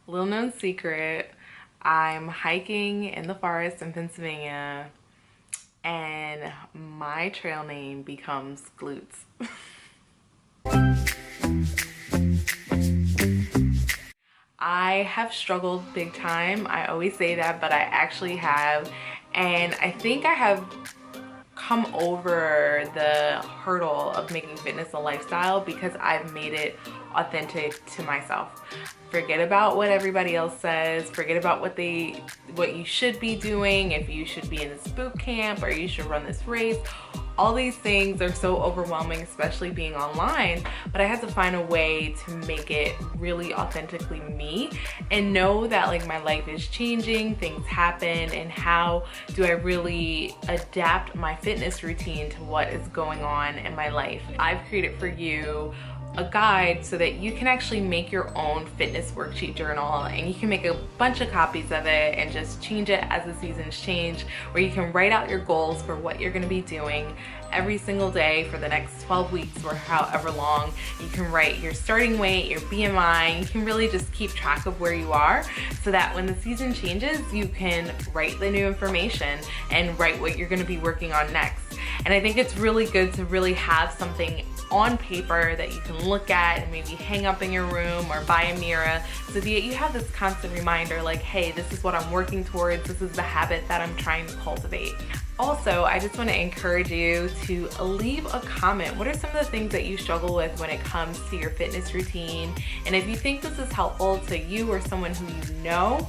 Little known secret, I'm hiking in the forest in Pennsylvania and my trail name becomes glutes. I have struggled big time. I always say that, but I actually have. And I think I have come over the hurdle of making fitness a lifestyle because I've made it authentic to myself. Forget about what everybody else says. Forget about what you should be doing, if you should be in this boot camp or you should run this race. All these things are so overwhelming, especially being online, but I had to find a way to make it really authentically me and know that like my life is changing, things happen, and how do I really adapt my fitness routine to what is going on in my life. I've created for you a guide so that you can actually make your own fitness worksheet journal, and you can make a bunch of copies of it and just change it as the seasons change, where you can write out your goals for what you're going to be doing every single day for the next 12 weeks or however long. You can write your starting weight, your BMI. You can really just keep track of where you are so that when the season changes, you can write the new information and write what you're going to be working on next. And I think it's really good to really have something on paper that you can look at and maybe hang up in your room or buy a mirror so that you have this constant reminder like, hey, this is what I'm working towards. This is the habit that I'm trying to cultivate. Also, I just want to encourage you to leave a comment. What are some of the things that you struggle with when it comes to your fitness routine? And if you think this is helpful to you or someone who you know,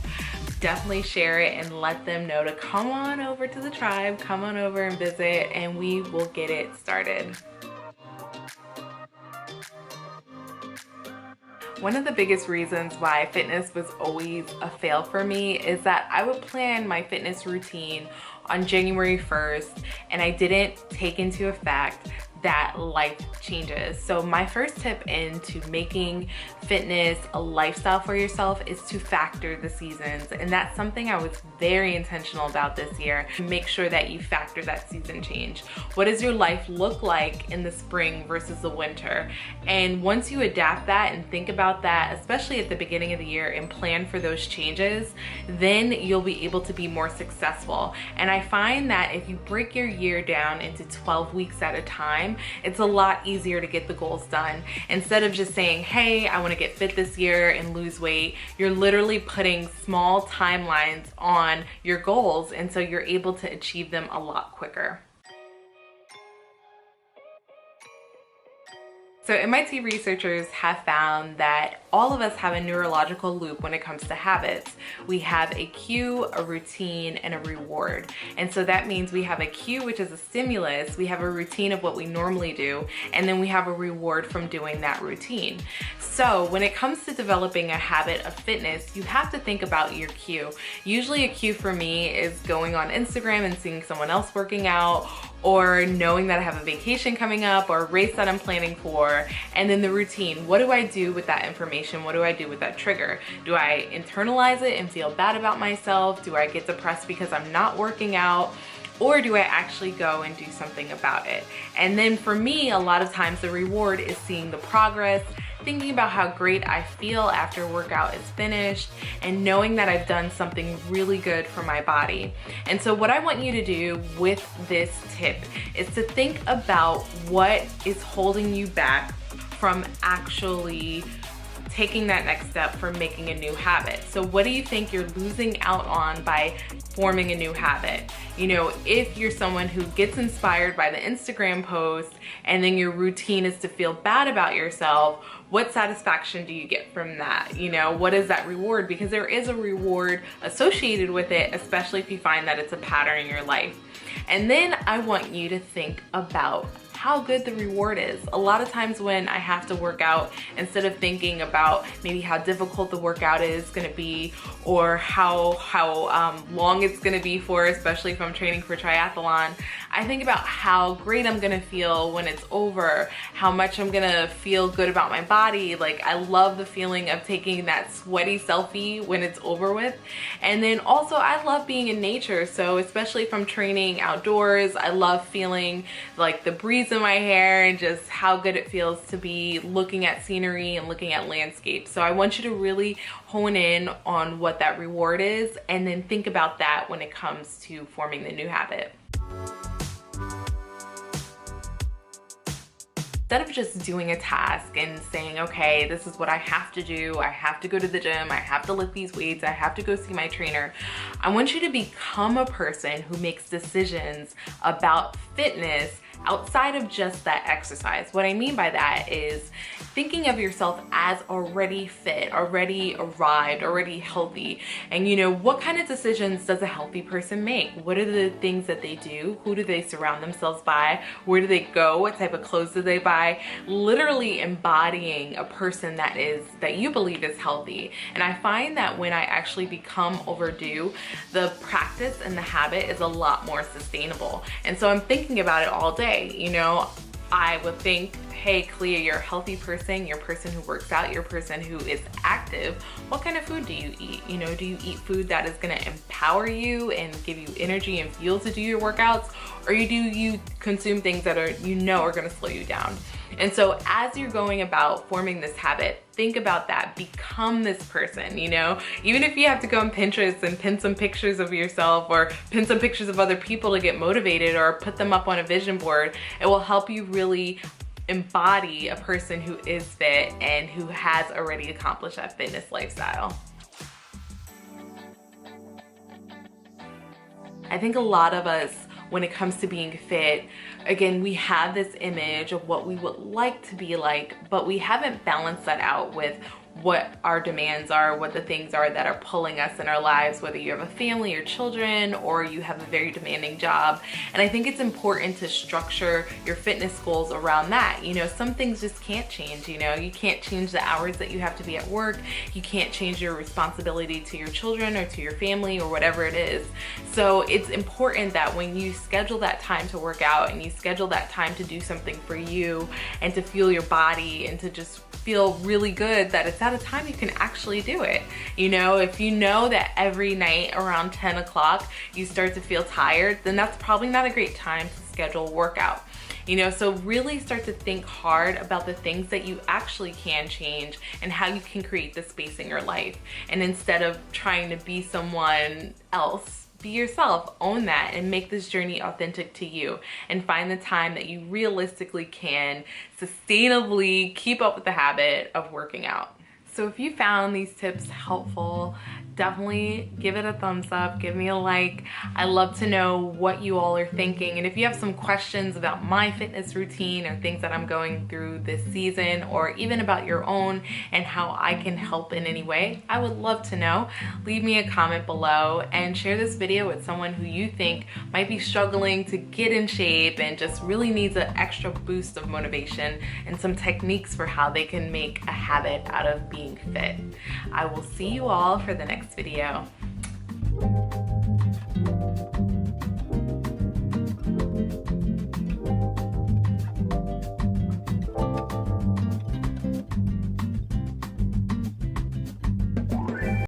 definitely share it and let them know to come on over to the tribe, come on over and visit, and we will get it started. One of the biggest reasons why fitness was always a fail for me is that I would plan my fitness routine on January 1st and I didn't take into effect that life changes. So my first tip into making fitness a lifestyle for yourself is to factor the seasons. And that's something I was very intentional about this year. Make sure that you factor that season change. What does your life look like in the spring versus the winter? And once you adapt that and think about that, especially at the beginning of the year, and plan for those changes, then you'll be able to be more successful. And I find that if you break your year down into 12 weeks at a time, it's a lot easier to get the goals done. Instead of just saying, hey, I want to get fit this year and lose weight, you're literally putting small timelines on your goals, and so you're able to achieve them a lot quicker. So MIT researchers have found that all of us have a neurological loop when it comes to habits. We have a cue, a routine, and a reward. And so that means we have a cue, which is a stimulus, we have a routine of what we normally do, and then we have a reward from doing that routine. So when it comes to developing a habit of fitness, you have to think about your cue. Usually a cue for me is going on Instagram and seeing someone else working out, or knowing that I have a vacation coming up or a race that I'm planning for. And then the routine, what do I do with that information? What do I do with that trigger? Do I internalize it and feel bad about myself? Do I get depressed because I'm not working out? Or do I actually go and do something about it? And then for me, a lot of times the reward is seeing the progress, thinking about how great I feel after workout is finished, and knowing that I've done something really good for my body. And so what I want you to do with this tip is to think about what is holding you back from actually taking that next step for making a new habit. So what do you think you're losing out on by forming a new habit? You know, if you're someone who gets inspired by the Instagram post and then your routine is to feel bad about yourself, what satisfaction do you get from that? You know, what is that reward? Because there is a reward associated with it, especially if you find that it's a pattern in your life. And then I want you to think about how good the reward is. A lot of times when I have to work out, instead of thinking about maybe how difficult the workout is gonna be or how long it's gonna be for, especially if I'm training for triathlon, I think about how great I'm gonna feel when it's over, how much I'm gonna feel good about my body. Like, I love the feeling of taking that sweaty selfie when it's over with. And then also I love being in nature. So especially if I'm training outdoors, I love feeling like the breeze in my hair and just how good it feels to be looking at scenery and looking at landscapes. So I want you to really hone in on what that reward is, and then think about that when it comes to forming the new habit. Instead of just doing a task and saying, okay, this is what I have to do, I have to go to the gym, I have to lift these weights, I have to go see my trainer, I want you to become a person who makes decisions about fitness outside of just that exercise. What I mean by that is thinking of yourself as already fit, already arrived, already healthy. And you know, what kind of decisions does a healthy person make? What are the things that they do? Who do they surround themselves by? Where do they go? What type of clothes do they buy? Literally embodying a person that you believe is healthy. And I find that when I actually become overdue, the practice and the habit is a lot more sustainable. And so I'm thinking about it all day. You know, I would think, hey, Khaleeqa, you're a healthy person, you're a person who works out, you're a person who is active. What kind of food do you eat? You know, do you eat food that is gonna empower you and give you energy and fuel to do your workouts? Or do you consume things that are, you know, are gonna slow you down? And so as you're going about forming this habit, think about that. Become this person, you know? Even if you have to go on Pinterest and pin some pictures of yourself or pin some pictures of other people to get motivated or put them up on a vision board, it will help you really embody a person who is fit and who has already accomplished that fitness lifestyle. I think a lot of us, when it comes to being fit, again, we have this image of what we would like to be like, but we haven't balanced that out with what our demands are, what the things are that are pulling us in our lives, whether you have a family or children or you have a very demanding job. And I think it's important to structure your fitness goals around that. You know, some things just can't change. You know, you can't change the hours that you have to be at work. You can't change your responsibility to your children or to your family or whatever it is. So it's important that when you schedule that time to work out and you schedule that time to do something for you and to feel your body and to just feel really good, that it's at a time you can actually do it. You know, if you know that every night around 10 o'clock you start to feel tired, then that's probably not a great time to schedule a workout. You know, so really start to think hard about the things that you actually can change and how you can create the space in your life. And instead of trying to be someone else, be yourself, own that, and make this journey authentic to you, and find the time that you realistically can sustainably keep up with the habit of working out. So if you found these tips helpful, definitely give it a thumbs up, give me a like. I love to know what you all are thinking. And if you have some questions about my fitness routine or things that I'm going through this season, or even about your own and how I can help in any way, I would love to know. Leave me a comment below and share this video with someone who you think might be struggling to get in shape and just really needs an extra boost of motivation and some techniques for how they can make a habit out of being fit. I will see you all for the next video.